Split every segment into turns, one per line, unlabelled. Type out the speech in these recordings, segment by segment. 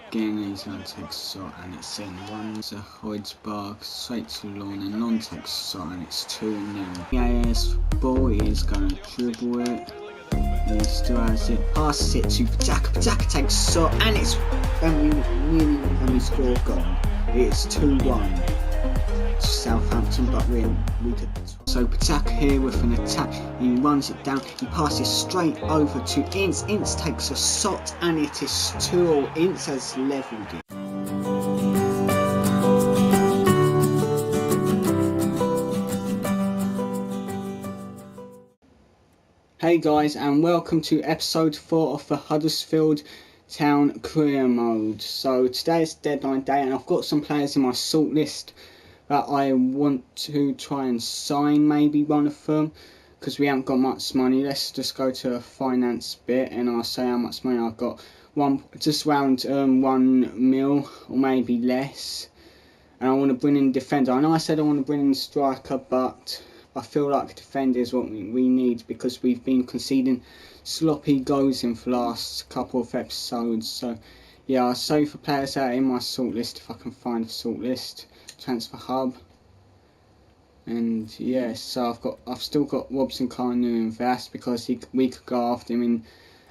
Again, he's going to take a shot and it's in. Runs a Hoidsberg straight to lawn and non-takes a shot and it's 2-0. AS ball is going to dribble it. And he still has it. Passes it to Pajaka. Pajaka takes a shot and it's and we score a goal. It's 2-1 to Southampton, but we could. So Pajaka here with an attack. He runs it down. He passes straight over to Ince. Ince takes a shot and it is 2-0. Ince has levelled it. Hey guys, and welcome to episode 4 of the Huddersfield Town career mode. So today is deadline day and I've got some players in my sort list that I want to try and sign, maybe one of them, because we haven't got much money. Let's just go to a finance bit and I'll say how much money I've got. Just around 1 mil or maybe less. And I want to bring in a defender. I know I said I want to bring in a striker, but I feel like a defender is what we need because we've been conceding sloppy goals in the last couple of episodes. So yeah, I'll show you the players that are in my sort list if I can find a sort list. Transfer hub. And yeah, so I've still got Robson Kanu in Vass because we could go after him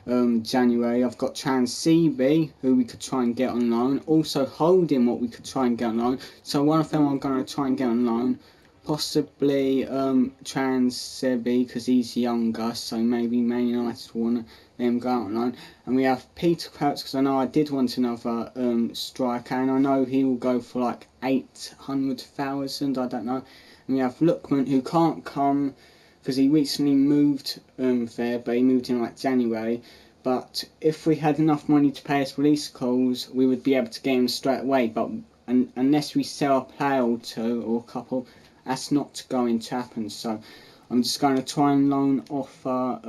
in January. I've got CB, who we could try and get on loan. Also Holding, what we could try and get on loan. So one of them I'm going to try and get on loan. Possibly Sebi because he's younger, so maybe Man United will want them go out on loan. And we have Peter Crouch because I know I did want another striker, and I know he will go for like 800,000. I don't know. And we have Lookman, who can't come because he recently moved there, but he moved in like January. But if we had enough money to pay his release calls, we would be able to get him straight away. But unless we sell a player or two or a couple, that's not going to happen. So I'm just going to try and loan offer.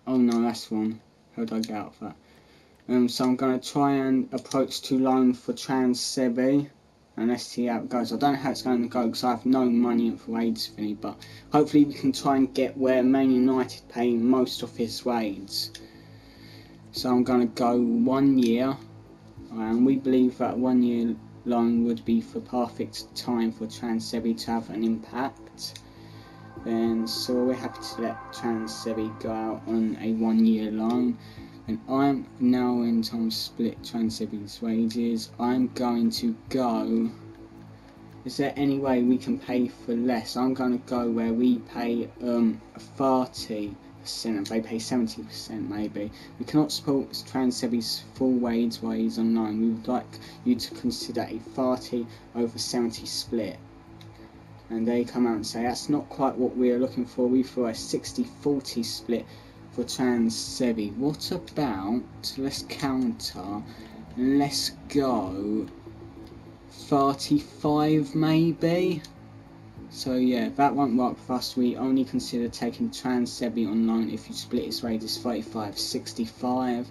Oh no, that's wrong. How did I get out of that? So I'm going to try and approach to loan for Sebi, and let's see how it goes. I don't know how it's going to go because I have no money for wage fee, but hopefully we can try and get where Man United pay most of his wage. So I'm going to go 1 year, and we believe that 1 year loan would be the perfect time for Sebi to have an impact. Then so we're happy to let Sebi go out on a 1 year loan. And I'm now in time to split Sebi's wages. I'm going to go. Is there any way we can pay for less? I'm going to go where we pay 30% and they pay 70% maybe. We cannot support Sebi's full wage while he's on loan. We would like you to consider a 30/70 split. And they come out and say that's not quite what we're looking for. We for a 60/40 split for Sebi. What about, let's counter, let's go 35 maybe? So yeah, that won't work for us. We only consider taking Sebi on loan if you split his wages 35/65.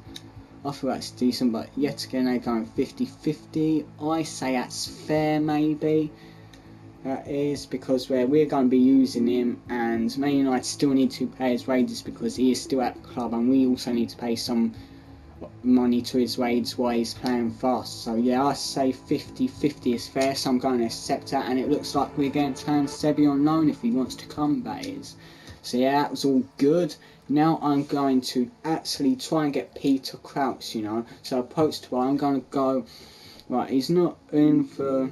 I feel that's decent, but yet again they're going 50/50. I say that's fair maybe. That is because we're going to be using him, and Man United still need to pay his wages because he is still at the club, and we also need to pay some money to his wages while he's playing fast. So yeah, I say 50/50 is fair, so I'm going to accept that, and it looks like we're getting Sebi on loan if he wants to come, that is. So yeah, that was all good. Now I'm going to actually try and get Peter Crouch, you know. So approach to I'm going to go, right, he's not in for...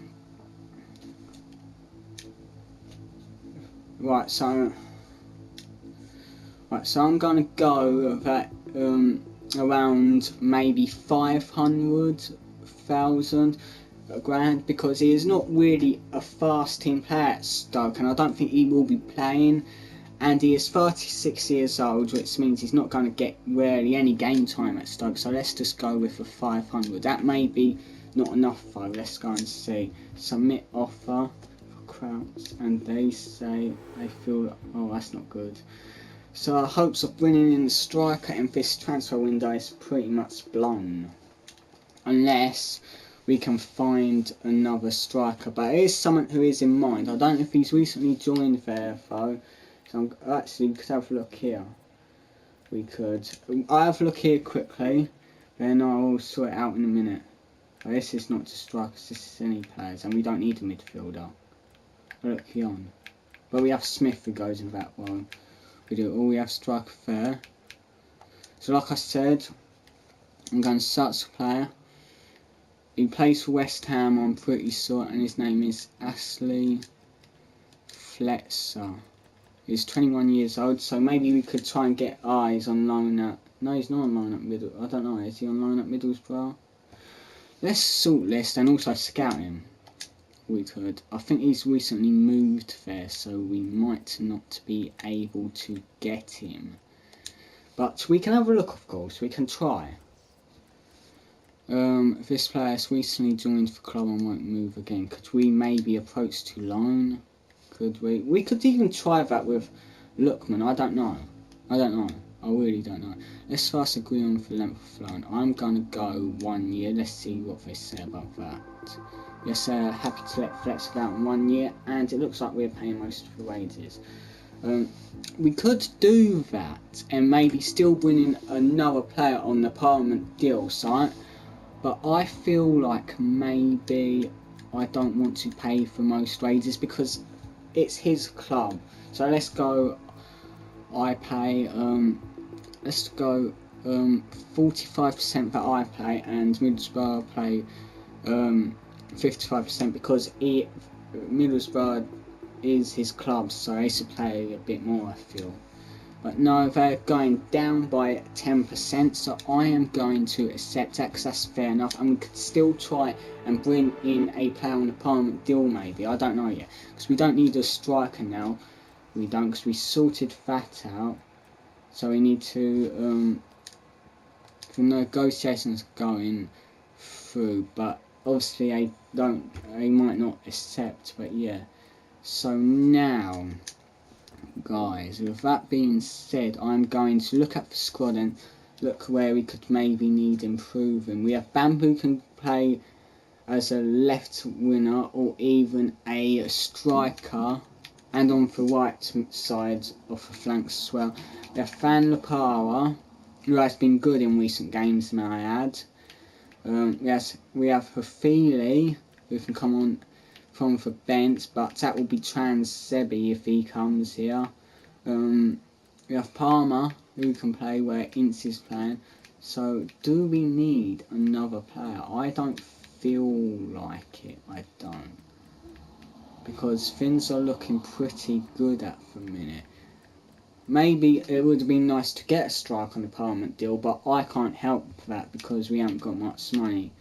Right, so I'm going to go that around maybe 500,000 grand because he is not really a fast team player at Stoke, and I don't think he will be playing. And he is 36 years old, which means he's not going to get really any game time at Stoke. So let's just go with a 500. That may be not enough though. Let's go and see. Submit offer. And they say they feel, oh, that's not good. So our hopes of bringing in a striker in this transfer window is pretty much blown, unless we can find another striker. But there is someone who is in mind. I don't know if he's recently joined there though. So actually we could have a look here. I have a look here quickly. Then I'll sort it out in a minute. But this is not just strikers, this is any players, and we don't need a midfielder. Look, Jan. But we have Smith who goes in that one. We do all, we have striker there. So like I said, I'm going to search the player. He plays for West Ham, I'm pretty sure, and his name is Ashley Fletcher. He's 21 years old, so maybe we could try and get eyes on loan at... No, he's not on loan at Middlesbrough. I don't know, is he on loan at Middlesbrough? Let's shortlist and also scout him. We could. I think he's recently moved there, so we might not be able to get him. But we can have a look, of course. We can try. This player has recently joined the club and won't move again. Could we maybe approach to loan? Could we? We could even try that with Lookman. I don't know. I really don't know. Let's first agree on the length of loan. I'm going to go 1 year. Let's see what they say about that. Yes, happy to let Flex go out in 1 year, and it looks like we're paying most of the wages. We could do that and maybe still bring in another player on the Parliament deal site, but I feel like maybe I don't want to pay for most wages because it's his club. So let's go, I pay, let's go 45% that I pay, and Middlesbrough pay 55% because Middlesbrough is his club, so they should pay a bit more, I feel. But no, they're going down by 10%, so I am going to accept that because that's fair enough, and we could still try and bring in a player on the Parliament deal maybe, I don't know yet, because we don't need a striker now, we don't, because we sorted that out, so we need to, the negotiations going through, but obviously they might not accept, but yeah. So now, guys, with that being said, I'm going to look at the squad and look where we could maybe need improving. We have Bamboo can play as a left winger or even a striker, and on the right side of the flanks as well. We have Fan Lapara, who has been good in recent games, may I add. Yes, we have Hafili, who can come on from the bench, but that will be Sebi if he comes here. We have Palmer, who can play where Ince is playing. So, do we need another player? I don't feel like it, I don't. Because things are looking pretty good at the minute. Maybe it would have been nice to get a strike on the Parliament deal, but I can't help that because we haven't got much money.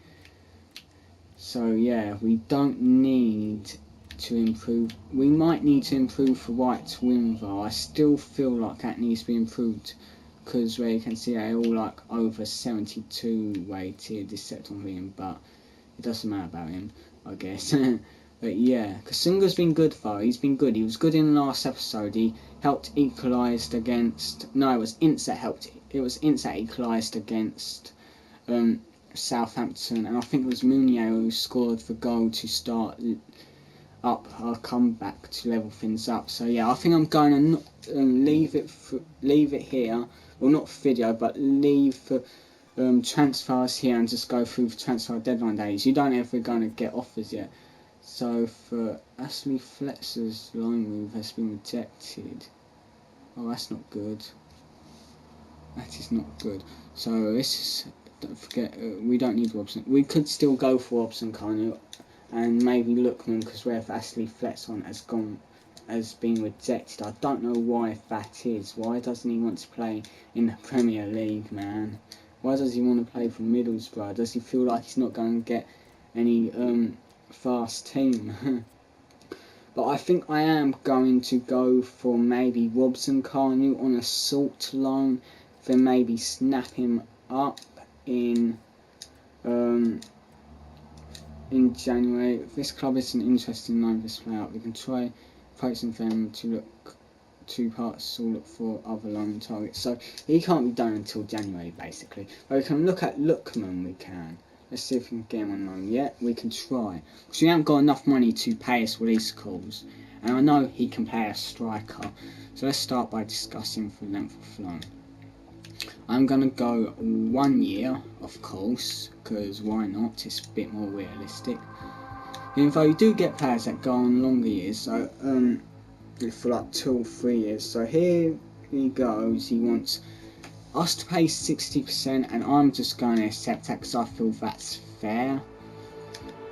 So yeah, we don't need to improve. We might need to improve the right wing though. I still feel like that needs to be improved because where you can see they're all like over 72 rated except on him, but it doesn't matter about him, I guess. But yeah, Kasunga's been good though. He's been good. He was good in the last episode. He helped equalised against... No, it was Ince that helped. It was Ince that equalised against Southampton. And I think it was Munier who scored the goal to start up our comeback to level things up. So yeah, I think I'm going to leave it here. Well, not video, but leave the transfers here and just go through the transfer deadline days. You don't know if we're going to get offers yet. So for Ashley Fletcher's loan move has been rejected. Oh, that's not good. That is not good. So this is, don't forget, we don't need Robson. We could still go for Robson Kanu and maybe Lookman because where Ashley Fletcher has been rejected. I don't know why that is. Why doesn't he want to play in the Premier League, man? Why does he want to play for Middlesbrough? Does he feel like he's not going to get any fast team? But I think I am going to go for maybe Robson Kanu on a short loan, then maybe snap him up in January. If this club is an interesting loan this layout, we can try approaching them to look two parts to look for other loan targets. So he can't be done until January basically. But we can look at Lookman, we can. Let's see if we can get him on loan. Yeah, we can try. Because we haven't got enough money to pay us release calls. And I know he can play a striker. So let's start by discussing the length of loan. I'm going to go 1 year of course, because why not? It's a bit more realistic. Even though you do get players that go on longer years, so for like 2 or 3 years. So here he goes. He wants us to pay 60%, and I'm just going to accept that because I feel that's fair.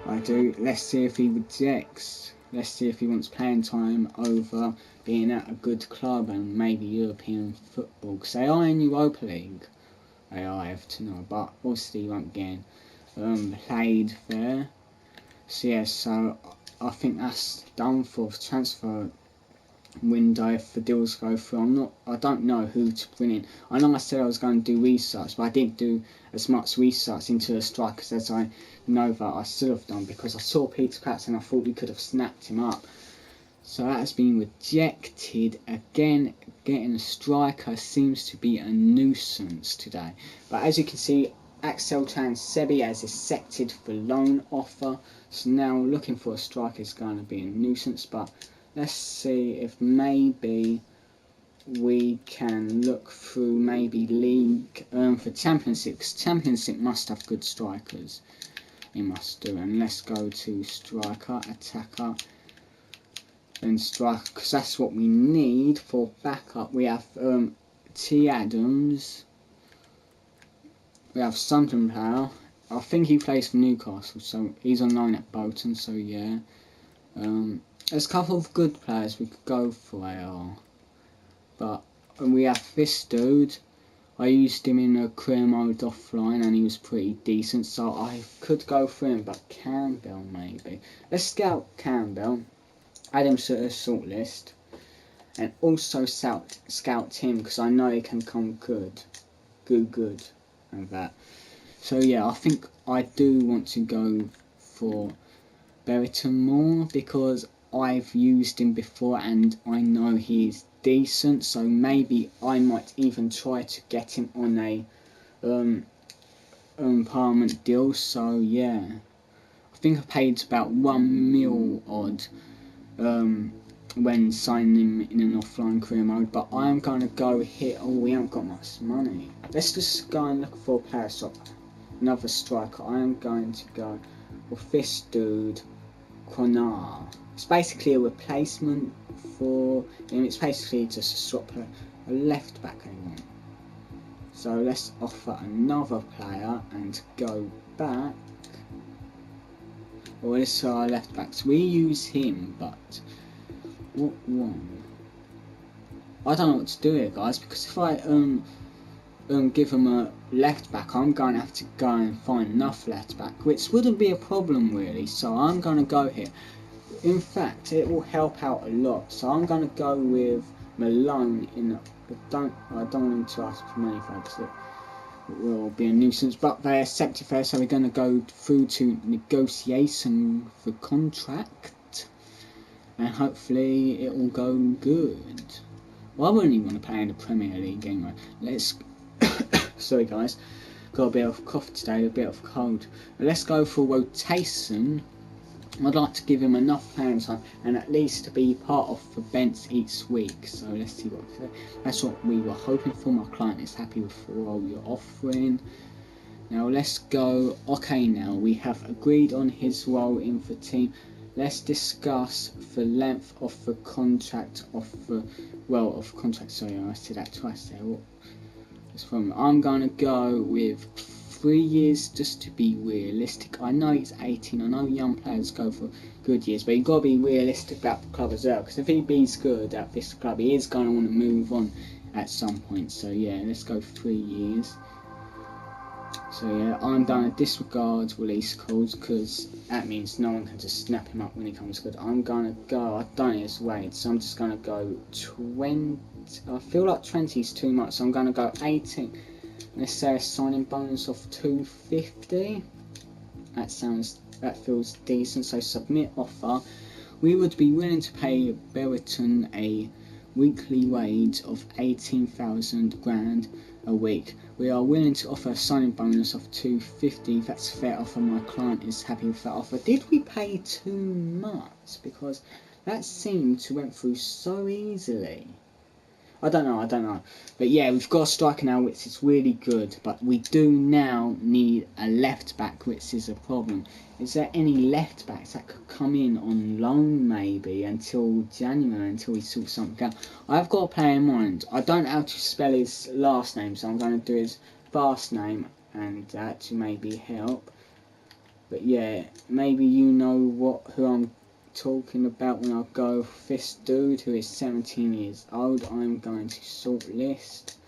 I do. Let's see if he rejects. Let's see if he wants playing time over being at a good club and maybe European football. Because they are in Europa League. They are, I have to know. But obviously he won't get played there. So yeah, so I think that's done for the transfer window if the deals go through. I don't know who to bring in. I know I said I was going to do research, but I didn't do as much research into the strikers as I know that I should have done, because I saw Peter Kratz and I thought we could have snapped him up. So that has been rejected again. Getting a striker seems to be a nuisance today. But as you can see, Axel Sebi has accepted the loan offer. So now looking for a striker is going to be a nuisance. But let's see if maybe we can look through maybe league for Championship, because Championship must have good strikers. It must do. And let's go to striker, attacker, and striker, because that's what we need for backup. We have T. Adams. We have Sunderland player. I think he plays for Newcastle, so he's on loan at Bolton. So yeah, there's a couple of good players we could go for AR. But we have this dude. I used him in a career mode offline and he was pretty decent, so I could go for him. But Campbell maybe. Let's scout Campbell, add him to the shortlist, and also scout him because I know he can come good, and that. So yeah, I think I do want to go for Berriton more because I've used him before and I know he's decent, so maybe I might even try to get him on a permanent deal. So yeah, I think I paid about 1 mil odd when signing him in an offline career mode, but I am going to go here. Oh, we haven't got much money. Let's just go and look for a player shop, another striker. I am going to go with this dude, Konar. It's basically a replacement for him. It's basically just a swap a left back I want. So let's offer another player and go back. Or let's our left backs. We use him, but what one? I don't know what to do here, guys, because if I give him a left back, I'm going to have to go and find enough left back, which wouldn't be a problem really. So I'm going to go here. In fact, it will help out a lot. So I'm going to go with Malone in. I don't want him to ask for money for because it will be a nuisance. But they accepted first, so we're going to go through to negotiation for contract, and hopefully it will go good. Well, I wouldn't even want to play in the Premier League anyway. Let's. Sorry guys, got a bit of cough today, a bit of cold. But let's go for rotation. I'd like to give him enough playing time and at least to be part of the bench each week. So let's see what that's what we were hoping for. My client is happy with what you're offering. Now let's go. Okay, now we have agreed on his role in the team. Let's discuss the length of the contract sorry, I said that twice there. I'm gonna go with 3 years just to be realistic. I know he's 18, I know young players go for good years, but you've got to be realistic about the club as well, because if he be's good at this club, he is going to want to move on at some point. So yeah, let's go 3 years. So yeah, I'm going to disregard release clause because that means no one can just snap him up when he comes good. I'm going to go, I don't know his weight, so I'm just going to go 20. I feel like 20 is too much, so I'm going to go 18. Let's say a signing bonus of 250. That feels decent. So submit offer. We would be willing to pay Berriton a weekly wage of 18,000 grand a week. We are willing to offer a signing bonus of 250. That's a fair offer. My client is happy with that offer. Did we pay too much? Because that seemed to went through so easily. I don't know. But yeah, we've got a striker now, which is really good. But we do now need a left back, which is a problem. Is there any left backs that could come in on loan maybe until January, until we sort something out? I've got a player in mind. I don't know how to spell his last name, so I'm going to do his first name, and that to maybe help. But yeah, maybe you know who I'm talking about when I go for this dude who is 17 years old. I'm going to sort list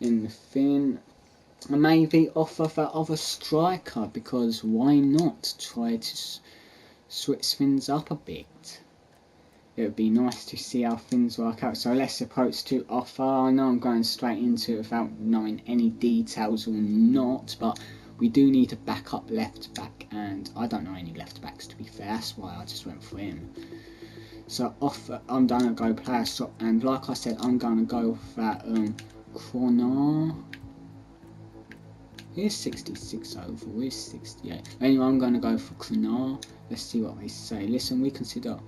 in the thing and maybe offer that other striker, because why not try to switch things up a bit? It would be nice to see how things work out. So let's approach to offer. I know I'm going straight into it without knowing any details or not, but we do need a backup left back, and I don't know any left backs to be fair, that's why I just went for him. So I'm going to go player swap, and like I said, I'm going to go for that Cronar. He's 66 overall, he's 68. Anyway, I'm going to go for Cronar. Let's see what they say. Listen, we consider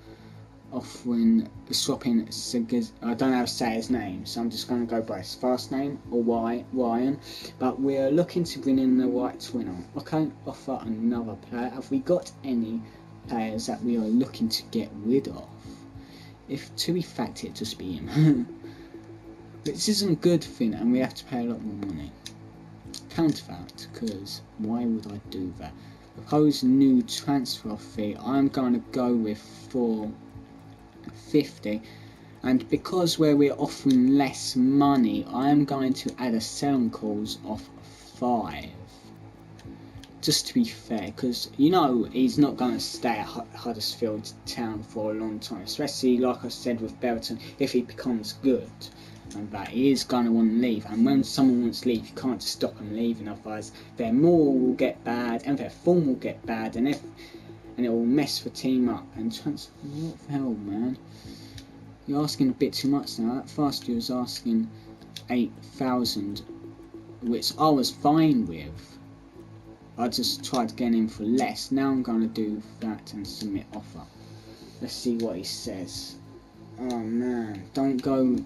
offering swapping Sigurd. I don't know how to say his name, so I'm just going to go by his first name, or Ryan. But we're looking to bring in the right winner. Okay, offer another player. Have we got any players that we are looking to get rid of? If to be fact, it just be him. This isn't a good thing, and we have to pay a lot more money. Counter that, because why would I do that? Propose new transfer fee. I'm going to go with 450, and because we're offering less money, I am going to add a selling clause of 5, just to be fair, because you know he's not going to stay at Huddersfield Town for a long time, especially like I said with Belton, if he becomes good, and that he is going to want to leave. And when someone wants to leave, you can't just stop them leaving, otherwise their moral will get bad and their form will get bad, and it will mess the team up. And what the hell, man? You're asking a bit too much now. At first you was asking 8,000, which I was fine with. I just tried getting him for less. Now I'm going to do that and submit offer. Let's see what he says. Oh man, don't go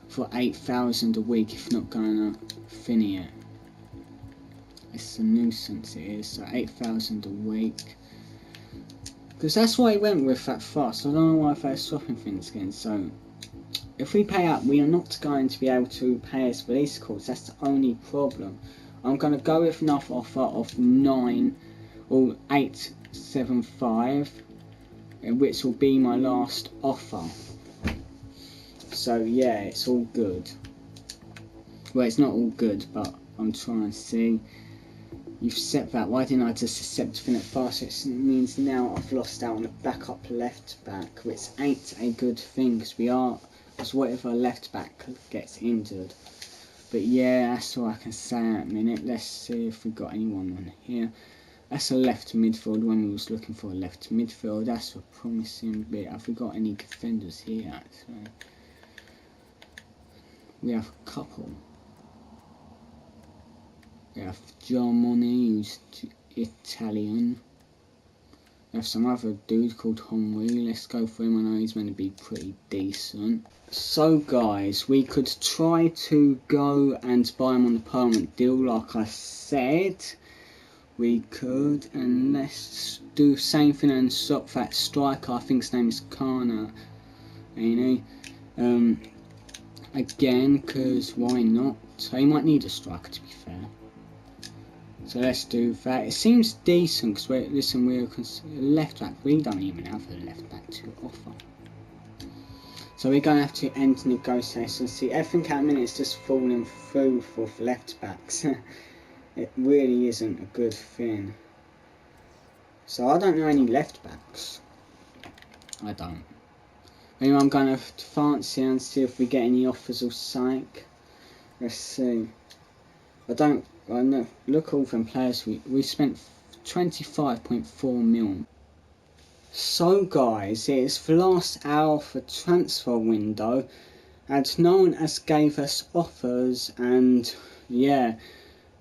for 8,000 a week if you're not going to finish it. It's a nuisance, it is. So 8,000 a week. Because that's why he went with that fast. I don't know why they're swapping things again. So if we pay up, we are not going to be able to pay his release calls. That's the only problem. I'm going to go with another offer of 875, which will be my last offer. So yeah, it's all good. Well, it's not all good, but I'm trying to see. You've set that. Why didn't I just accept the thing at first? It means now I've lost out on a backup left back, which ain't a good thing, because whatever left back gets injured. But yeah, that's all I can say at the minute. Let's see if we got anyone on here. That's a left midfield when we was looking for a left midfield. That's a promising bit. Have we got any defenders here actually? We have a couple. We have Germany, who's Italian. We have some other dude called Henry. Let's go for him. I know he's going to be pretty decent. So guys, we could try to go and buy him on the permanent deal like I said. We could, and let's do the same thing and swap that striker. I think his name is Kana. You know, again, because why not? So he might need a striker, to be fair. So let's do that. It seems decent because we're left back. We don't even have a left back to offer. So we're going to have to end negotiations. See, everything at the minute is just falling through for left backs. It really isn't a good thing. So I don't know any left backs. I don't. Anyway, I'm going to fancy and see if we get any offers or something. Let's see. I know. Look, all them players we spent 25.4 mil. So guys, it's the last hour of the transfer window, and no one has gave us offers, and yeah.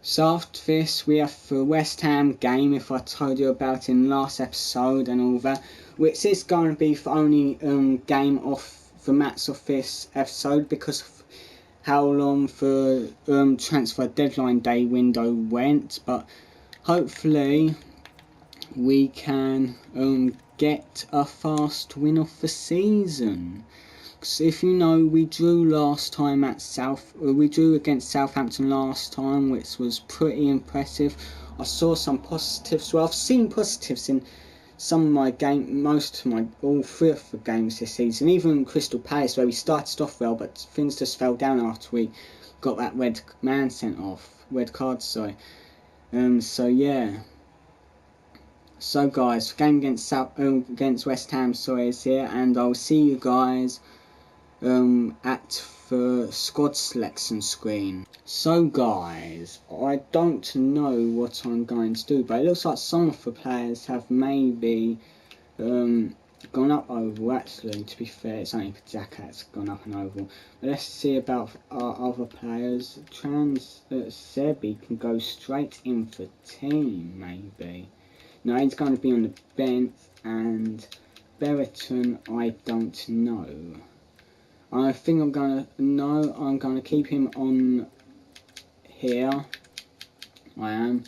So after this we have the West Ham game, if I told you about in last episode and all that, which is going to be the only game of the mats of this episode because of how long the transfer deadline day window went, but hopefully we can get a fast win of the season. Because if you know, we drew last time at we drew against Southampton last time, which was pretty impressive. I saw some positives. Well, I've seen positives in some of my all three of the games this season. Even Crystal Palace, where we started off well, but things just fell down after we got that red card. Sorry. So yeah. So guys, the game against West Ham, is here, and I'll see you guys at the squad selection screen. So guys, I don't know what I'm going to do, but it looks like some of the players have maybe gone up oval. Actually, to be fair, it's only Jack that's gone up and oval. But let's see about our other players. Sebi can go straight in for team, maybe. No, he's going to be on the bench, and Berriton, I don't know. I think I'm gonna keep him on here. I am.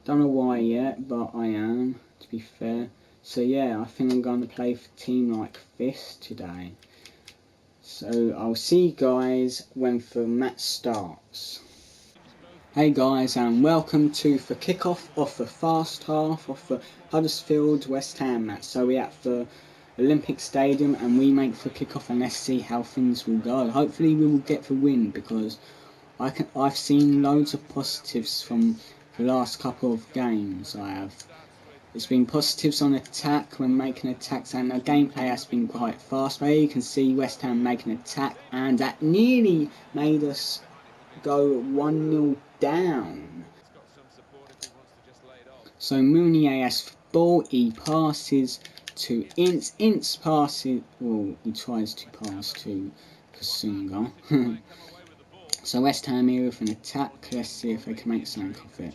Don't know why yet, but I am, to be fair. So yeah, I think I'm gonna play for a team like this today. So I'll see you guys when the match starts. Hey guys, and welcome to the kickoff of the first half of the Huddersfield West Ham match. So we're at the Olympic Stadium and we make the kickoff, and let's see how things will go. Hopefully we will get the win, because I've seen loads of positives from the last couple of games. It's been positives on attack when making attacks, and the gameplay has been quite fast. There you can see West Ham making an attack, and that nearly made us go 1-0 down. So Mounier has the ball, he passes to Ince. Ince passes, well, he tries to pass to Kasunga. So West Ham here with an attack. Let's see if they can make something of it.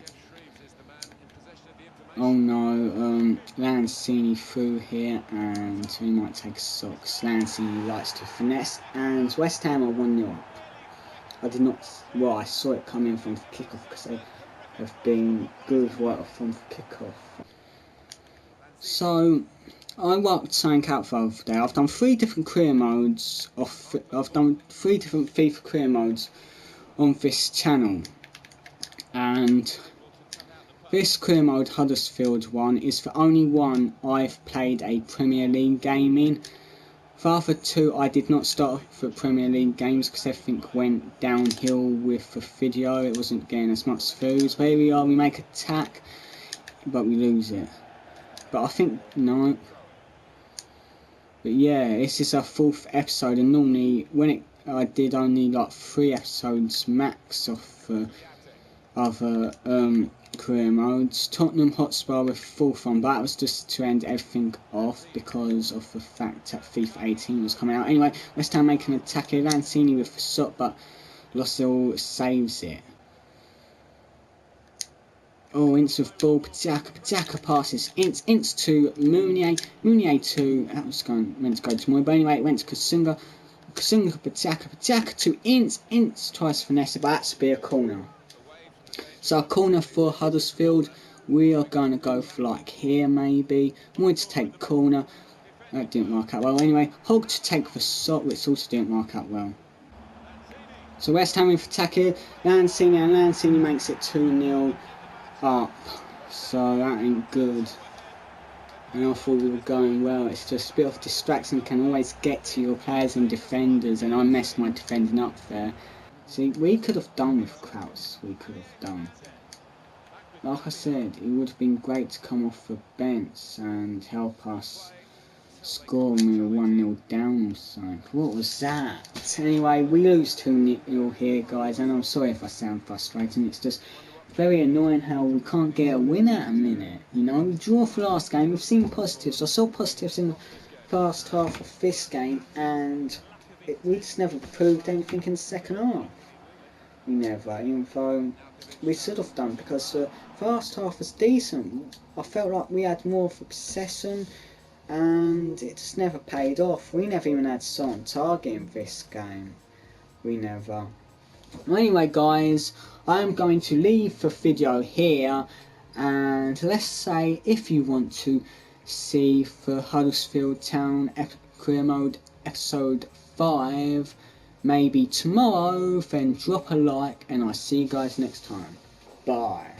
Oh no, Lanzini through here, and he might take socks. Lanzini likes to finesse, and West Ham are 1-0 up. I saw it come in from the kickoff, because they have been good right from the kickoff. So I worked something out the other day. I've done 3 different career modes. I've done 3 different FIFA career modes on this channel, and this career mode Huddersfield one is the only one I've played a Premier League game in. The other 2 I did not start off with Premier League games because everything went downhill with the video. It wasn't getting as much views. But here we are, we make attack, but we lose it. But I think, no. But yeah, this is our 4th episode, and normally I did only like 3 episodes max of other career modes. Tottenham Hotspur with 4th one, but that was just to end everything off because of the fact that FIFA 18 was coming out. Anyway, West Ham making an attack here. Lanzini with the shot, but Lossell saves it. Oh, Ince with ball, Pajaka passes, Ince to Mounier to, that was meant to go to Moy, but anyway it went to Kasunga Pajaka to Ince tries to finesse it, but that's to be a corner. So a corner for Huddersfield. We are going to go for like here maybe. Moy to take corner. That didn't work out well. Anyway, Hogg to take the shot, which also didn't work out well. So West Ham with attack here. Lanzini makes it 2-0 up. So that ain't good. And I thought we were going well. It's just a bit of distraction can always get to your players and defenders, and I messed my defending up there. See, we could have done with Kraus, Like I said, it would have been great to come off the bench and help us score when we were 1-0 down or something. What was that? Anyway, we lose 2-0 here, guys, and I'm sorry if I sound frustrating. It's just very annoying how we can't get a win at a minute. You know, we draw for last game, we've seen positives. I saw positives in the first half of this game, and we just never proved anything in the second half. We never, even though we should have done, because the first half was decent. I felt like we had more of a possession, and it just never paid off. We never even had shot on target in this game. We never. Anyway guys, I'm going to leave the video here, and let's say if you want to see the Huddersfield Town Career Mode episode 5 maybe tomorrow, then drop a like and I'll see you guys next time. Bye.